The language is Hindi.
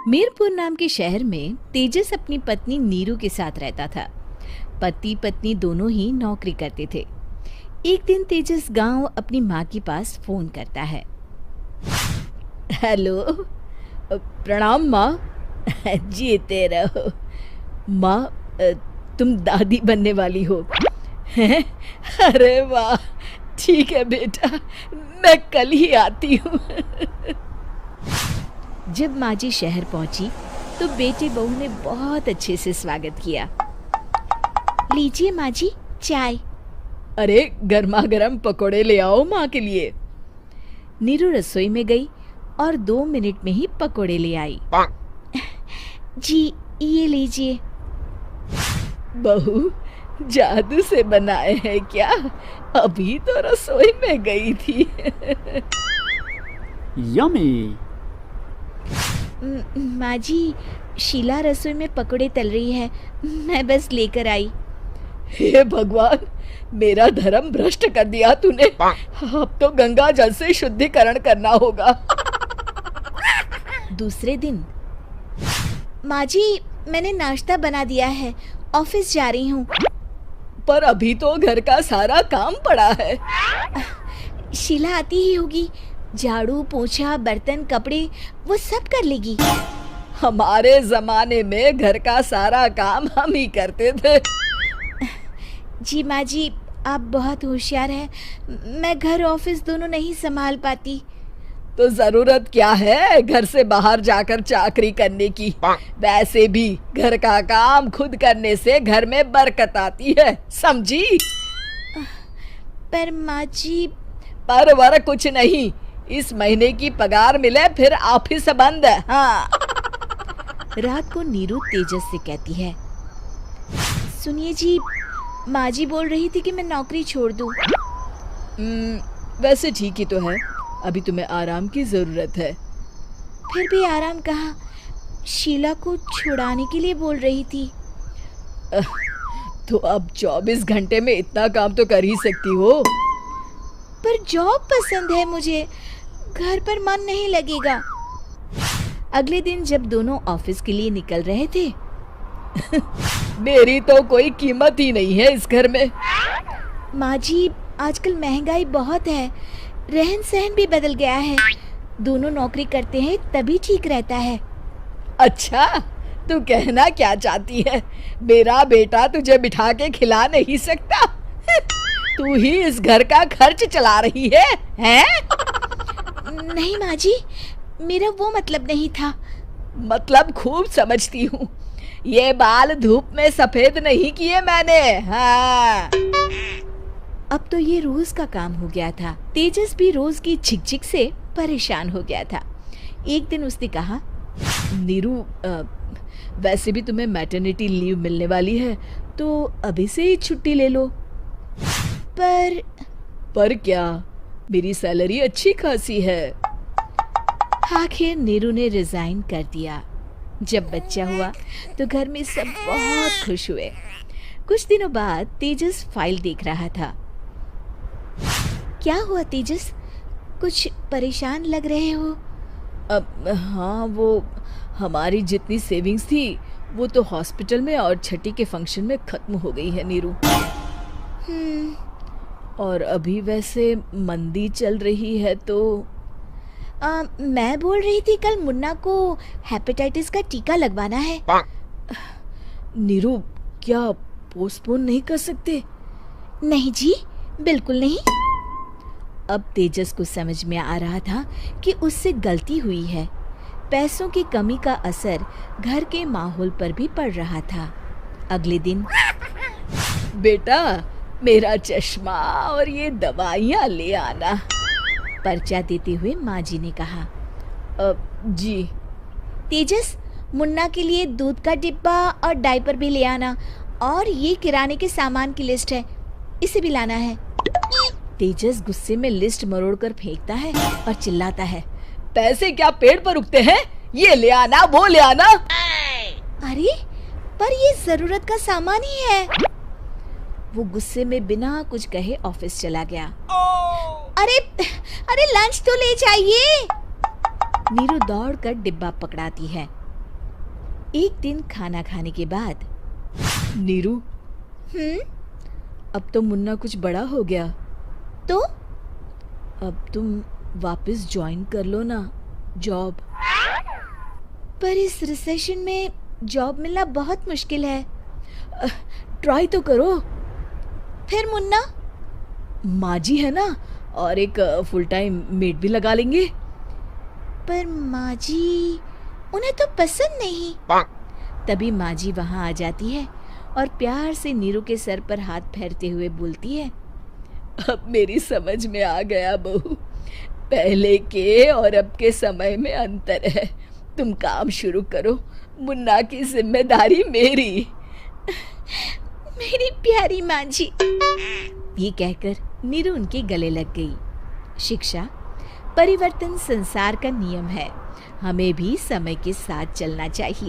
मीरपुर नाम के शहर में तेजस अपनी पत्नी नीरू के साथ रहता था। पति पत्नी दोनों ही नौकरी करते थे। एक दिन तेजस गांव अपनी माँ के पास फोन करता है। हेलो, प्रणाम माँ। जीते रहो माँ, तुम दादी बनने वाली हो। अरे वाह, ठीक है बेटा, मैं कल ही आती हूँ। जब माँ जी शहर पहुंची तो बेटे बहू ने बहुत अच्छे से स्वागत किया। लीजिए माँ जी, चाय। अरे गर्मा गर्म पकोड़े ले आओ माँ के लिए। नीरू रसोई में गई और 2 मिनट में ही पकोड़े ले आई। जी ये लीजिए। बहू जादू से बनाए हैं क्या? अभी तो रसोई में गई थी। यम्मी। माँ जी, शीला रसोई में पकोड़े तल रही है, मैं बस लेकर आई। हे भगवान, मेरा धर्म भ्रष्ट कर दिया तूने। अब तो गंगा जल से शुद्धिकरण करना होगा। दूसरे दिन, माँ जी मैंने नाश्ता बना दिया है, ऑफिस जा रही हूँ। पर अभी तो घर का सारा काम पड़ा है। शीला आती ही होगी, झाड़ू पोछा बर्तन कपड़े वो सब कर लेगी। हमारे जमाने में घर का सारा काम हम ही करते थे। जी माँ जी, आप बहुत होशियार हैं, मैं घर ऑफिस दोनों नहीं संभाल पाती। तो जरूरत क्या है घर से बाहर जाकर चाकरी करने की? वैसे भी घर का काम खुद करने से घर में बरकत आती है, समझी? पर माँ जी। पर वर कुछ नहीं, इस महीने की पगार मिले फिर ऑफिस बंद है। हाँ। रात को नीरू तेजस से कहती है, सुनिए जी, माँ जी बोल रही थी कि मैं नौकरी छोड़ दूं। वैसे ठीक ही तो है, अभी तुम्हें आराम की जरूरत है। फिर भी आराम कहाँ, शीला को छुड़ाने के लिए बोल रही थी। तो अब 24 घंटे में इतना काम तो कर ही सकती हो। पर जॉब पसंद है मुझे, घर पर मन नहीं लगेगा। अगले दिन जब दोनों ऑफिस के लिए निकल रहे थे, मेरी तो कोई कीमत ही नहीं है इस घर में। माँ जी, आजकल महंगाई बहुत है, रहन सहन भी बदल गया है, दोनों नौकरी करते हैं तभी ठीक रहता है। अच्छा, तू कहना क्या चाहती है? मेरा बेटा तुझे बिठा के खिला नहीं सकता? तू ही इस घर का खर्च चला रही है, हैं? नहीं माँ जी, मेरा वो मतलब नहीं था। मतलब खूब समझती हूँ, ये बाल धूप में सफेद नहीं किए मैंने। हाँ। अब तो ये रोज का काम हो गया था। तेजस भी रोज की झिकझिक से परेशान हो गया था। एक दिन उसने कहा, नीरू, वैसे भी तुम्हें मैटरनिटी लीव मिलने वाली है, तो अभी से ही छुट्टी ले लो। पर क्या, मेरी सैलरी अच्छी खासी है। आखिर नीरू ने रिजाइन कर दिया। जब बच्चा हुआ तो घर में सब बहुत खुश हुए। कुछ दिनों बाद तेजस फाइल देख रहा था। क्या हुआ तेजस, कुछ परेशान लग रहे हो? हाँ, वो हमारी जितनी सेविंग्स थी वो तो हॉस्पिटल में और छठी के फंक्शन में खत्म हो गई है नीरू। और अभी वैसे मंदी चल रही है तो मैं बोल रही थी कल मुन्ना को हेपेटाइटिस का टीका लगवाना है। नीरू, क्या पोस्टपोन नहीं कर सकते? नहीं जी, बिल्कुल नहीं। अब तेजस को समझ में आ रहा था कि उससे गलती हुई है। पैसों की कमी का असर घर के माहौल पर भी पड़ रहा था। अगले दिन, बेटा मेरा चश्मा और ये दवाइयाँ ले आना, पर्चा देते हुए माँ जी ने कहा। जी। तेजस, मुन्ना के लिए दूध का डिब्बा और डायपर भी ले आना, और ये किराने के सामान की लिस्ट है, इसे भी लाना है। तेजस गुस्से में लिस्ट मरोड़कर फेंकता है और चिल्लाता है, पैसे क्या पेड़ पर उगते हैं? ये ले आना, वो ले आना। अरे पर ये जरूरत का सामान ही है। वो गुस्से में बिना कुछ कहे ऑफिस चला गया। अरे अरे लंच तो ले जाइए। नीरू दौड़कर डिब्बा पकड़ाती है। एक दिन खाना खाने के बाद, नीरू, अब तो मुन्ना कुछ बड़ा हो गया, तो अब तुम वापस ज्वाइन कर लो ना जॉब। पर इस रिसेशन में जॉब मिलना बहुत मुश्किल है। ट्राई तो करो। फिर मुन्ना, माँ जी है ना, और एक फुल टाइम मेड भी लगा लेंगे। पर माँ जी, उन्हें तो पसंद नहीं। तभी माँ जी वहाँ आ जाती है और प्यार से नीरू के सर पर हाथ फेरते हुए बोलती है, अब मेरी समझ में आ गया बहू, पहले के और अब के समय में अंतर है। तुम काम शुरू करो, मुन्ना की जिम्मेदारी मेरी। मेरी प्यारी माँ जी, ये कहकर नीरू उनके गले लग गई। शिक्षा, परिवर्तन संसार का नियम है, हमें भी समय के साथ चलना चाहिए।